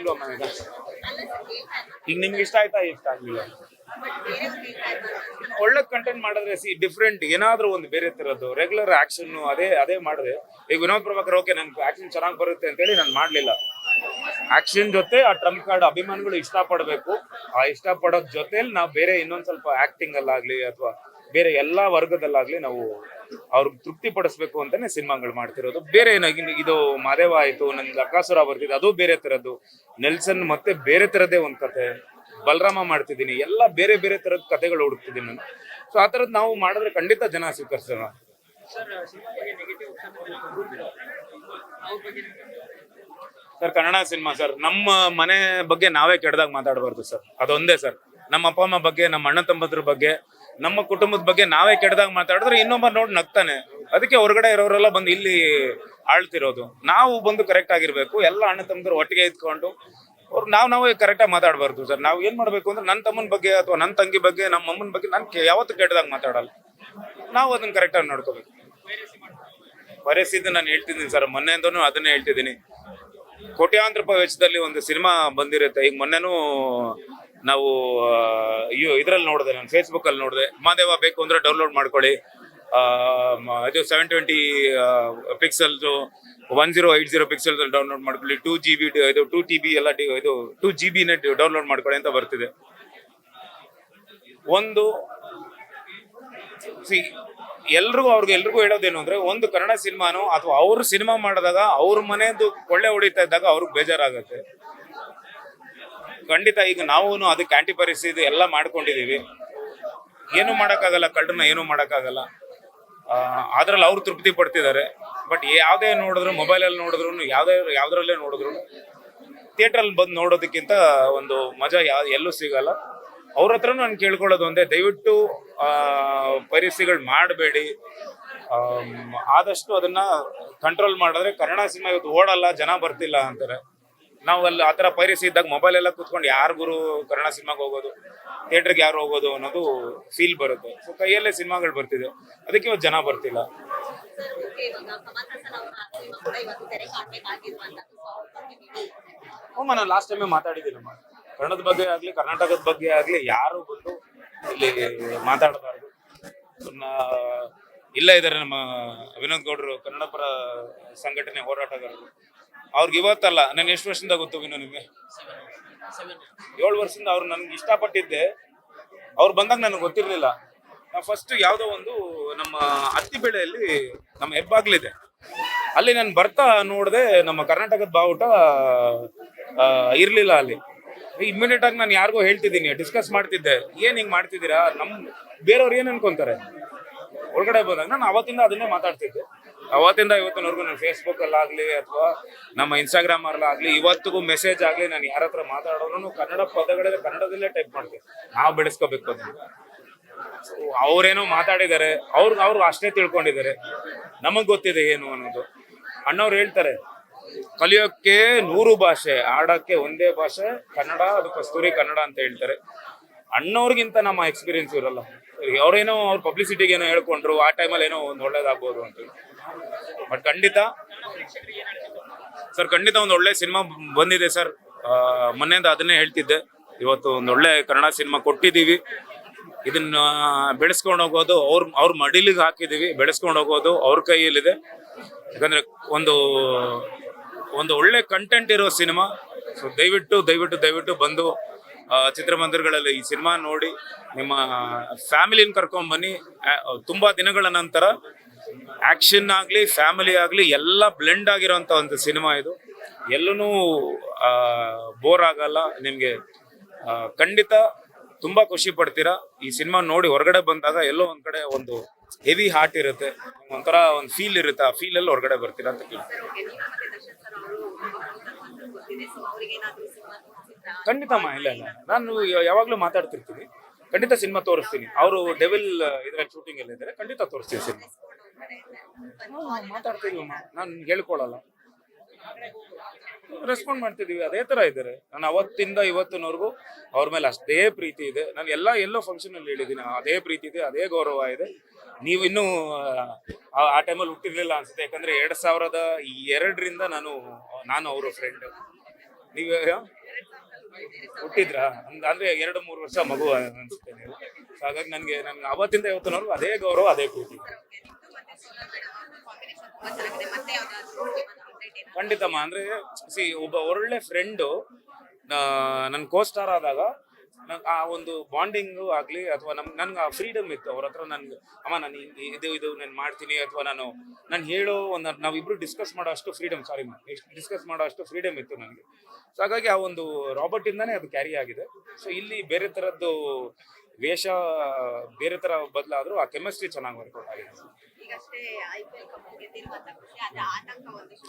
ಇಲ್ವಮ್ಮ ಈಗ ನಿಮ್ಗೆ ಇಷ್ಟ ಆಯ್ತಾ ಇಷ್ಟ ಆಗ್ಲಿಲ್ಲ ಒಳ್ಳೆ ಕಂಟೆಂಟ್ ಮಾಡಿದ್ರೆ ಡಿಫ್ರೆಂಟ್ ಏನಾದ್ರೂ ಒಂದು ಬೇರೆ ತರದ್ದು ರೆಗ್ಯುಲರ್ ಆಕ್ಷನ್ ಅದೇ ಮಾಡಿದ್ರೆ ಈಗ ವಿನೋದ್ ಪ್ರಭಾಕರ್ ಓಕೆ ನನ್ಗೆ ಆಕ್ಷನ್ ಚೆನ್ನಾಗಿ ಬರುತ್ತೆ ಅಂತೇಳಿ ನಾನು ಮಾಡ್ಲಿಲ್ಲ. ಆಕ್ಷನ್ ಜೊತೆ ಆ ಟ್ರಂಪ್ ಕಾರ್ಡ್ ಅಭಿಮಾನಿಗಳು ಇಷ್ಟಪಡಬೇಕು. ಆ ಇಷ್ಟಪಡೋದ್ ಜೊತೆಲಿ ನಾವು ಬೇರೆ ಇನ್ನೊಂದ್ ಸ್ವಲ್ಪ ಆಕ್ಟಿಂಗ್ ಅಲ್ಲಾಗ್ಲಿ ಅಥವಾ ಬೇರೆ ಎಲ್ಲಾ ವರ್ಗದಲ್ಲಾಗ್ಲಿ ನಾವು ಅವ್ರಿಗೆ ತೃಪ್ತಿ ಪಡಿಸ್ಬೇಕು ಅಂತಾನೆ ಸಿನಿಮಾಗಳು ಮಾಡ್ತಿರೋದು. ಬೇರೆ ಏನಾಗಿ ಇದು ಮಾದೇವ ಆಯ್ತು, ನನ್ಗೆ ಅಕಾಸುರ ಬರ್ತಿದೆ ಅದು ಬೇರೆ ತರದ್ದು, ನೆಲ್ಸನ್ ಮತ್ತೆ ಬೇರೆ ತರದೇ ಒಂದ್ ಕತೆ, ಬಲರಾಮ ಮಾಡ್ತಿದ್ದೀನಿ, ಎಲ್ಲ ಬೇರೆ ಬೇರೆ ತರದ ಕತೆಗಳು ಹುಡುಕ್ತಿದ್ದೀನಿ ನಾನು. ಸೊ ಆ ತರದ್ ನಾವು ಮಾಡಿದ್ರೆ ಖಂಡಿತ ಜನ ಸ್ವೀಕರಿಸೋಣ. ಸರ್ ಕನ್ನಡ ಸಿನಿಮಾ ಸರ್, ನಮ್ಮ ಮನೆ ಬಗ್ಗೆ ನಾವೇ ಕೆಟ್ಟದಾಗ ಮಾತಾಡಬಾರ್ದು ಸರ್, ಅದೊಂದೇ ಸರ್. ನಮ್ಮ ಅಪ್ಪ ಅಮ್ಮ ಬಗ್ಗೆ, ನಮ್ಮ ಅಣ್ಣ ತಮ್ಮದ್ರ ಬಗ್ಗೆ, ನಮ್ಮ ಕುಟುಂಬದ ಬಗ್ಗೆ ನಾವೇ ಕೆಟ್ಟದಾಗ ಮಾತಾಡಿದ್ರೆ ಇನ್ನೊಬ್ಬ ನೋಡಿ ನಗ್ತಾನೆ. ಅದಕ್ಕೆ ಹೊರಗಡೆ ಇರೋರೆಲ್ಲ ಬಂದು ಇಲ್ಲಿ ಆಳ್ತಿರೋದು. ನಾವು ಬಂದು ಕರೆಕ್ಟ್ ಆಗಿರ್ಬೇಕು, ಎಲ್ಲ ಅಣ್ಣ ತಮ್ಮದ್ರು ಒಟ್ಟಿಗೆ ಇದ್ಕೊಂಡು ಅವ್ರು ನಾವೇ ಕರೆಕ್ಟಾಗಿ ಮಾತಾಡಬಾರ್ದು ಸರ್. ನಾವು ಏನ್ ಮಾಡ್ಬೇಕು ಅಂದ್ರೆ ನನ್ನ ತಮ್ಮನ ಬಗ್ಗೆ ಅಥವಾ ನನ್ನ ತಂಗಿ ಬಗ್ಗೆ, ನಮ್ಮ ಅಮ್ಮನ ಬಗ್ಗೆ ನಾನು ಯಾವತ್ತೂ ಕೆಟ್ಟದಾಗ ಮಾತಾಡಲ್ಲ. ನಾವು ಅದನ್ನ ಕರೆಕ್ಟಾಗಿ ನೋಡ್ಕೋಬೇಕು. ಪರಿಸ್ಥಿತಿ ನಾನು ಹೇಳ್ತಿದ್ದೀನಿ ಸರ್, ಮೊನ್ನೆಯಿಂದನೂ ಅದನ್ನೇ ಹೇಳ್ತಿದ್ದೀನಿ. ಕೋಟ್ಯಾಂತರ ರೂಪಾಯಿ ವೆಚ್ಚದಲ್ಲಿ ಒಂದು ಸಿನಿಮಾ ಬಂದಿರುತ್ತೆ. ಈಗ ಮೊನ್ನೆನೂ ನಾವು ಇದ್ರಲ್ಲಿ ನೋಡಿದೆ, ನಾನು ಫೇಸ್ಬುಕ್ ಅಲ್ಲಿ ನೋಡಿದೆ, ಮಾದೇವ ಬೇಕು ಅಂದ್ರೆ ಡೌನ್ಲೋಡ್ ಮಾಡ್ಕೊಳ್ಳಿ, ಇದು 720 ಪಿಕ್ಸೆಲ್ಸ್ 1080 ಪಿಕ್ಸೆಲ್ಸ್ ಡೌನ್ಲೋಡ್ ಮಾಡ್ಕೊಳ್ಳಿ, 2GB ಇದು 2TB ಎಲ್ಲ ಇದು 2GB ನೆಟ್ ಡೌನ್ಲೋಡ್ ಮಾಡ್ಕೊಳ್ಳಿ ಅಂತ ಬರ್ತಿದೆ. ಒಂದು ಎಲ್ರಿಗೂ ಹೇಳೋದೇನು ಅಂದ್ರೆ, ಒಂದು ಕನ್ನಡ ಸಿನಿಮಾನು ಅಥವಾ ಅವ್ರು ಸಿನಿಮಾ ಮಾಡಿದಾಗ ಅವ್ರ ಮನೆಯದು ಕೊಳ್ಳೆ ಹೊಡಿತಾ ಇದ್ದಾಗ ಅವ್ರಿಗೆ ಬೇಜಾರಾಗತ್ತೆ. ಖಂಡಿತ ಈಗ ನಾವು ಅದಕ್ಕೆ ಆಂಟಿ ಪರಿಸ್ಥಿತಿ ಎಲ್ಲ ಮಾಡ್ಕೊಂಡಿದೀವಿ. ಏನು ಮಾಡಕ್ಕಾಗಲ್ಲ, ಕಳ್ಳರನ್ನ ಏನು ಮಾಡಕ್ಕಾಗಲ್ಲ. ಅದ್ರಲ್ಲಿ ಅವ್ರು ತೃಪ್ತಿ ಪಡ್ತಿದ್ದಾರೆ. ಬಟ್ ಯಾವ್ದೇ ನೋಡಿದ್ರು, ಮೊಬೈಲಲ್ಲಿ ನೋಡಿದ್ರು, ಯಾವ್ದ್ರಲ್ಲೇ ನೋಡಿದ್ರು, ಥಿಯೇಟ್ರಲ್ಲಿ ಬಂದು ನೋಡೋದಕ್ಕಿಂತ ಒಂದು ಮಜಾ ಎಲ್ಲೂ ಸಿಗಲ್ಲ. ಅವ್ರ ಹತ್ರನೂ ನಾನು ಕೇಳ್ಕೊಳ್ಳೋದು ಒಂದೇ, ದಯವಿಟ್ಟು ಪರಿಸ್ಥಿತಿಗಳು ಮಾಡಬೇಡಿ. ಆದಷ್ಟು ಅದನ್ನ ಕಂಟ್ರೋಲ್ ಮಾಡಿದ್ರೆ ಕನ್ನಡ ಸಿನಿಮಾ ಇವತ್ತು ಓಡಲ್ಲ, ಜನ ಬರ್ತಿಲ್ಲ ಅಂತಾರೆ. ನಾವು ಅಲ್ಲಿ ಆ ಥರ ಪೈರಸಿ ಇದ್ದಾಗ ಮೊಬೈಲ್ ಎಲ್ಲ ಕೂತ್ಕೊಂಡು ಯಾರು ಗುರು ಕನ್ನಡ ಸಿನಿಮಾಗೆ ಹೋಗೋದು, ಥಿಯೇಟ್ರಿಗೆ ಯಾರು ಹೋಗೋದು ಅನ್ನೋದು ಫೀಲ್ ಬರುತ್ತೆ. ಸೊ ಕೈಯಲ್ಲೇ ಸಿನಿಮಾಗಳು ಬರ್ತಿದೆ, ಅದಕ್ಕೆ ಇವತ್ತು ಜನ ಬರ್ತಿಲ್ಲ. ನಾನು ಲಾಸ್ಟ್ ಟೈಮೇ ಮಾತಾಡಿದ್ದೀನಮ್ಮ, ಕನ್ನಡದ ಬಗ್ಗೆ ಆಗ್ಲಿ ಕರ್ನಾಟಕದ ಬಗ್ಗೆ ಆಗ್ಲಿ ಯಾರು ಬಂದು ಇಲ್ಲಿ ಮಾತಾಡಬಾರ್ದು. ಇಲ್ಲ ಇದ್ದಾರೆ ನಮ್ಮ ವಿನೋದ್ ಗೌಡರು, ಕನ್ನಡ ಪರ ಸಂಘಟನೆ ಹೋರಾಟಗಾರರು. ಅವ್ರಿಗೆ ಇವತ್ತಲ್ಲ, ನಾನು ಎಷ್ಟು ವರ್ಷದಿಂದ ಗೊತ್ತು ವಿನೋ ನಿಮ್ಗೆ? 7 ವರ್ಷದಿಂದ ಅವ್ರು ನನ್ಗೆ ಇಷ್ಟಪಟ್ಟಿದ್ದೆ. ಅವ್ರು ಬಂದಾಗ ನನಗೆ ಗೊತ್ತಿರ್ಲಿಲ್ಲ. ನಾವು ಫಸ್ಟ್ ಯಾವುದೋ ಒಂದು ನಮ್ಮ ಹತ್ತಿಬೆಳೆಯಲ್ಲಿ ನಮ್ಮ ಹೆಬ್ಬಾಗ್ಲಿದೆ, ಅಲ್ಲಿ ನಾನು ಬರ್ತಾ ನೋಡಿದೆ ನಮ್ಮ ಕರ್ನಾಟಕದ ಬಾವುಟ ಇರ್ಲಿಲ್ಲ ಅಲ್ಲಿ. ಇಮ್ಮಿಡಿಯೇಟ್ ಆಗಿ ನಾನು ಯಾರಿಗೋ ಹೇಳ್ತಿದ್ದೀನಿ, ಡಿಸ್ಕಸ್ ಮಾಡ್ತಿದ್ದೆ, ಏನ್ ಹಿಂಗ್ ಮಾಡ್ತಿದ್ದೀರಾ, ಬೇರೆಯವ್ರು ಏನ್ ಅನ್ಕೊಂತಾರೆ. ಒಳಗಡೆ ಬಂದಾಗ ನಾನು ಅವತ್ತಿಂದ ಅದನ್ನೇ ಮಾತಾಡ್ತಿದ್ದೆ. ಅವತ್ತಿಂದ ಇವತ್ತಿನವರೆಗೂ ನಾನು ಫೇಸ್ಬುಕ್ ಅಲ್ಲಾಗ್ಲಿ ಅಥವಾ ನಮ್ಮ ಇನ್ಸ್ಟಾಗ್ರಾಮ್ ಅಲ್ಲಾಗ್ಲಿ ಇವತ್ತಿಗೂ ಮೆಸೇಜ್ ಆಗ್ಲಿ, ನಾನು ಯಾರ ಹತ್ರ ಮಾತಾಡೋನು ಕನ್ನಡ ಪದಗಳಿದ್ರೆ ಕನ್ನಡದಲ್ಲೇ ಟೈಪ್ ಮಾಡ್ತೀವಿ. ನಾವು ಬೆಳೆಸ್ಕೋಬೇಕು ಅದನ್ನ. ಅವ್ರೇನೋ ಮಾತಾಡಿದ್ದಾರೆ, ಅವ್ರು ಅಷ್ಟೇ ತಿಳ್ಕೊಂಡಿದ್ದಾರೆ, ನಮಗ್ ಗೊತ್ತಿದೆ ಏನು ಅನ್ನೋದು. ಅಣ್ಣವ್ರು ಹೇಳ್ತಾರೆ, ಕಲಿಯೋಕ್ಕೆ 100 ಭಾಷೆ, ಆಡಕ್ಕೆ ಒಂದೇ ಭಾಷೆ ಕನ್ನಡ, ಅದು ಕಸ್ತೂರಿ ಕನ್ನಡ ಅಂತ ಹೇಳ್ತಾರೆ. ಅಣ್ಣವ್ರಿಗಿಂತ ನಮ್ಮ ಎಕ್ಸ್ಪೀರಿಯನ್ಸ್ ಇರಲ್ಲ. ಅವ್ರೇನೋ ಅವ್ರ ಪಬ್ಲಿಸಿಟಿಗೆ ಏನೋ ಹೇಳ್ಕೊಂಡ್ರು, ಆ ಟೈಮಲ್ಲಿ ಏನೋ ಒಂದು ಒಳ್ಳೇದಾಗ್ಬೋದು ಅಂತ. ಬಟ್ ಖಂಡಿತ ಒಂದು ಒಳ್ಳೆ ಸಿನಿಮಾ ಬಂದಿದೆ ಸರ್. ಮೊನ್ನೆಯಿಂದ ಅದನ್ನೇ ಹೇಳ್ತಿದ್ದೆ, ಇವತ್ತು ಒಂದು ಒಳ್ಳೆ ಕನ್ನಡ ಸಿನಿಮಾ ಕೊಟ್ಟಿದ್ದೀವಿ. ಇದನ್ನ ಬೆಳೆಸ್ಕೊಂಡು ಹೋಗೋದು ಅವ್ರ ಮಡಿಲಿಗೆ ಹಾಕಿದೀವಿ, ಬೆಳೆಸ್ಕೊಂಡು ಹೋಗೋದು ಅವ್ರ ಕೈಯಲ್ಲಿದೆ. ಯಾಕಂದ್ರೆ ಒಂದು ಒಳ್ಳೆ ಕಂಟೆಂಟ್ ಇರೋ ಸಿನಿಮಾ. ಸೊ ದಯವಿಟ್ಟು ಬಂದು ಚಿತ್ರಮಂದಿರಗಳಲ್ಲಿ ಈ ಸಿನಿಮಾ ನೋಡಿ ನಿಮ್ಮ ಫ್ಯಾಮಿಲಿನ ಕರ್ಕೊಂಡ್ಬನ್ನಿ. ತುಂಬಾ ದಿನಗಳ ನಂತರ ಆಕ್ಷನ್ ಆಗ್ಲಿ ಫ್ಯಾಮಿಲಿ ಆಗ್ಲಿ ಎಲ್ಲ ಬ್ಲೆಂಡ್ ಆಗಿರೋಂಥ ಒಂದು ಸಿನಿಮಾ ಇದು. ಎಲ್ಲೂ ಬೋರ್ ಆಗಲ್ಲ ನಿಮ್ಗೆ. ಖಂಡಿತ ತುಂಬಾ ಖುಷಿ ಪಡ್ತೀರಾ ಈ ಸಿನಿಮಾ ನೋಡಿ. ಹೊರಗಡೆ ಬಂದಾಗ ಎಲ್ಲೋ ಒಂದ್ ಕಡೆ ಒಂದು ಹೆವಿ ಹಾರ್ಟ್ ಇರುತ್ತೆ, ಒಂಥರ ಒಂದು ಫೀಲ್ ಇರುತ್ತೆ. ಆ ಫೀಲ್ ಅಲ್ಲಿ ಹೊರಗಡೆ ಬರ್ತೀರಾ ಅಂತ ಕೇಳಿ. ಖಂಡಿತಮ್ಮ, ಇಲ್ಲ ನಾನು ಯಾವಾಗ್ಲೂ ಮಾತಾಡ್ತಿರ್ತೀನಿ. ಖಂಡಿತ ಸಿನಿಮಾ ತೋರಿಸ್ತೀನಿ. ಅವರು ಡೆವಿಲ್ ಇದ್ರಲ್ಲಿ ಶೂಟಿಂಗ್ ಎಲ್ಲ ಇದ್ದಾರೆ, ಖಂಡಿತ ತೋರಿಸ್ತೀನಿ ಸಿನಿಮಾ. ಮಾತಾಡ್ತೀವಿ, ನಾನು ಹೇಳ್ಕೊಳಲ್ಲ, ರೆಸ್ಪಾಂಡ್ ಮಾಡ್ತಿದೀವಿ. ಅದೇ ತರ ಇದ್ದಾರೆ. ನಾನು ಅವತ್ತಿಂದ ಇವತ್ತಿನವರೆಗೂ ಅವ್ರ ಮೇಲೆ ಅಷ್ಟೇ ಪ್ರೀತಿ ಇದೆ. ನಾನು ಎಲ್ಲೋ ಫಂಕ್ಷನ್ ಅಲ್ಲಿ ಹೇಳಿದ್ದೀನಿ, ಅದೇ ಪ್ರೀತಿ ಇದೆ, ಅದೇ ಗೌರವ ಇದೆ. ನೀವು ಇನ್ನೂ ಆ ಟೈಮಲ್ಲಿ ಹುಟ್ಟಿರ್ಲಿಲ್ಲ ಅನ್ಸುತ್ತೆ. ಯಾಕಂದ್ರೆ 2002ರಿಂದ ನಾನು ಅವರು ಫ್ರೆಂಡ್. ನೀವು ಹುಟ್ಟಿದ್ರಾ ಅಂದ್ರೆ 2-3 ವರ್ಷ ಮಗು ಅನ್ಸುತ್ತೆ ನೀವು. ಸೊ ಹಾಗಾಗಿ ನನ್ಗೆ ಅವತ್ತಿಂದ ಇವತ್ತಿನವರೆಗೂ ಅದೇ ಗೌರವ, ಅದೇ ಪ್ರೀತಿ. ಖಂಡಿತಮ್ಮ. ಅಂದ್ರೆ ಒಬ್ಬ ಒಳ್ಳೆ ಫ್ರೆಂಡು ನನ್ನ ಕೋಸ್ಟಾರ್ ಆದಾಗ ಆ ಒಂದು ಬಾಂಡಿಂಗು ಆಗ್ಲಿ ಅಥವಾ ನನ್ಗೆ ಆ ಫ್ರೀಡಮ್ ಇತ್ತು ಅವ್ರ ಹತ್ರ. ನನ್ಗೆ ಅಮ್ಮ ನಾನು ಇದು ನಾನು ಮಾಡ್ತೀನಿ ಅಥವಾ ನಾನು ಹೇಳೋ ಒಂದು ನಾವಿಬ್ರು ಡಿಸ್ಕಸ್ ಮಾಡೋ ಅಷ್ಟು ಫ್ರೀಡಮ್, ಡಿಸ್ಕಸ್ ಮಾಡೋ ಅಷ್ಟು ಫ್ರೀಡಮ್ ಇತ್ತು ನನಗೆ. ಸೊ ಹಾಗಾಗಿ ಆ ಒಂದು ರಾಬರ್ಟ್ ಇಂದಾನೇ ಅದು ಕ್ಯಾರಿ ಆಗಿದೆ. ಸೊ ಇಲ್ಲಿ ಬೇರೆ ತರದ್ದು ವೇಷ ಬೇರೆ ತರ ಬದಲಾದ್ರೂ ಆ ಕೆಮಿಸ್ಟ್ರಿ ಚೆನ್ನಾಗಿ ವರ್ಕೌಟ್ ಆಗಿದೆ.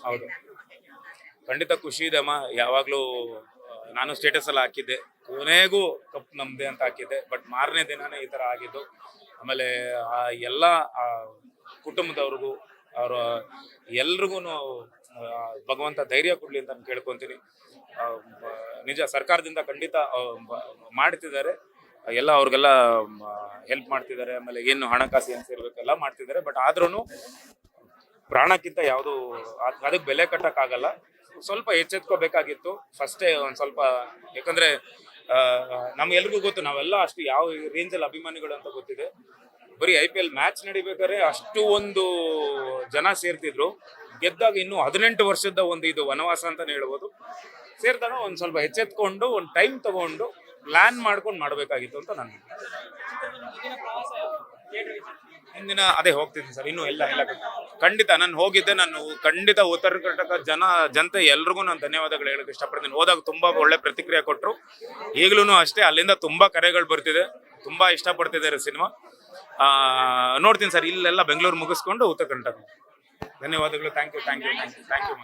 ಹೌದು, ಖಂಡಿತ ಖುಷಿ ಇದೆ ಅಮ್ಮ. ಯಾವಾಗ್ಲೂ ನಾನು ಸ್ಟೇಟಸ್ ಎಲ್ಲ ಹಾಕಿದ್ದೆ, ಕೊನೆಗೂ ಕಪ್ ನಮ್ದೆ ಅಂತ ಹಾಕಿದ್ದೆ. ಬಟ್ ಮಾರನೇ ದಿನಾನೇ ಈ ತರ ಆಗಿದ್ದು. ಆಮೇಲೆ ಆ ಎಲ್ಲ ಕುಟುಂಬದವ್ರಿಗೂ ಅವ್ರ ಎಲ್ರಿಗೂ ಭಗವಂತ ಧೈರ್ಯ ಕೊಡ್ಲಿ ಅಂತ ನಾನು ಕೇಳ್ಕೊಂತೀನಿ. ನಿಜ ಸರ್ಕಾರದಿಂದ ಖಂಡಿತ ಮಾಡ್ತಿದ್ದಾರೆ, ಎಲ್ಲ ಅವ್ರಿಗೆಲ್ಲ ಹೆಲ್ಪ್ ಮಾಡ್ತಿದ್ದಾರೆ. ಆಮೇಲೆ ಏನು ಹಣಕಾಸು ಏನು ಸೇರ್ಬೇಕೆಲ್ಲ ಮಾಡ್ತಿದ್ದಾರೆ. ಬಟ್ ಆದ್ರೂ ಪ್ರಾಣಕ್ಕಿಂತ ಯಾವುದು ಅದಕ್ಕೆ ಬೆಲೆ ಕಟ್ಟಕ್ಕಾಗಲ್ಲ. ಸ್ವಲ್ಪ ಎಚ್ಚೆತ್ಕೋಬೇಕಾಗಿತ್ತು ಫಸ್ಟೇ ಒಂದು ಸ್ವಲ್ಪ. ಯಾಕಂದ್ರೆ ನಮ್ಗೆಲ್ರಿಗೂ ಗೊತ್ತು, ನಾವೆಲ್ಲ ಅಷ್ಟು ಯಾವ ರೇಂಜಲ್ಲಿ ಅಭಿಮಾನಿಗಳು ಅಂತ ಗೊತ್ತಿದೆ. ಬರೀ IPL ಮ್ಯಾಚ್ ನಡಿಬೇಕಾದ್ರೆ ಅಷ್ಟು ಒಂದು ಜನ ಸೇರ್ತಿದ್ರು. ಗೆದ್ದಾಗ ಇನ್ನು 18 ವರ್ಷದ ಒಂದು ಇದು ವನವಾಸ ಅಂತಾನೆ ಹೇಳ್ಬೋದು. ಸೇರಿದಾಗ ಒಂದು ಸ್ವಲ್ಪ ಎಚ್ಚೆತ್ಕೊಂಡು ಒಂದು ಟೈಮ್ ತಗೊಂಡು ಪ್ಲಾನ್ ಮಾಡ್ಕೊಂಡು ಮಾಡಬೇಕಾಗಿತ್ತು ಅಂತ ನಾನು. ಹಿಂದಿನ ಅದೇ ಹೋಗ್ತಿದ್ದೀನಿ ಸರ್, ಇನ್ನೂ ಎಲ್ಲ ಖಂಡಿತ ನಾನು ಹೋಗಿದ್ದೆ. ನಾನು ಖಂಡಿತ ಉತ್ತರ ಕರ್ನಾಟಕ ಜನತೆ ಎಲ್ರಿಗೂ ನಾನು ಧನ್ಯವಾದಗಳು ಹೇಳಕ್ಕೆ ಇಷ್ಟಪಡ್ತೀನಿ. ಹೋದಾಗ ತುಂಬಾ ಒಳ್ಳೆ ಪ್ರತಿಕ್ರಿಯೆ ಕೊಟ್ಟರು. ಈಗಲೂ ಅಷ್ಟೇ ಅಲ್ಲಿಂದ ತುಂಬಾ ಕರೆಗಳು ಬರ್ತಿದೆ, ತುಂಬಾ ಇಷ್ಟಪಡ್ತಿದ್ದಾರೆ ಸಿನಿಮಾ. ನೋಡ್ತೀನಿ ಸರ್, ಇಲ್ಲೆಲ್ಲ ಬೆಂಗಳೂರು ಮುಗಿಸ್ಕೊಂಡು ಉತ್ತರ ಕರ್ನಾಟಕ. ಧನ್ಯವಾದಗಳು. Thank you.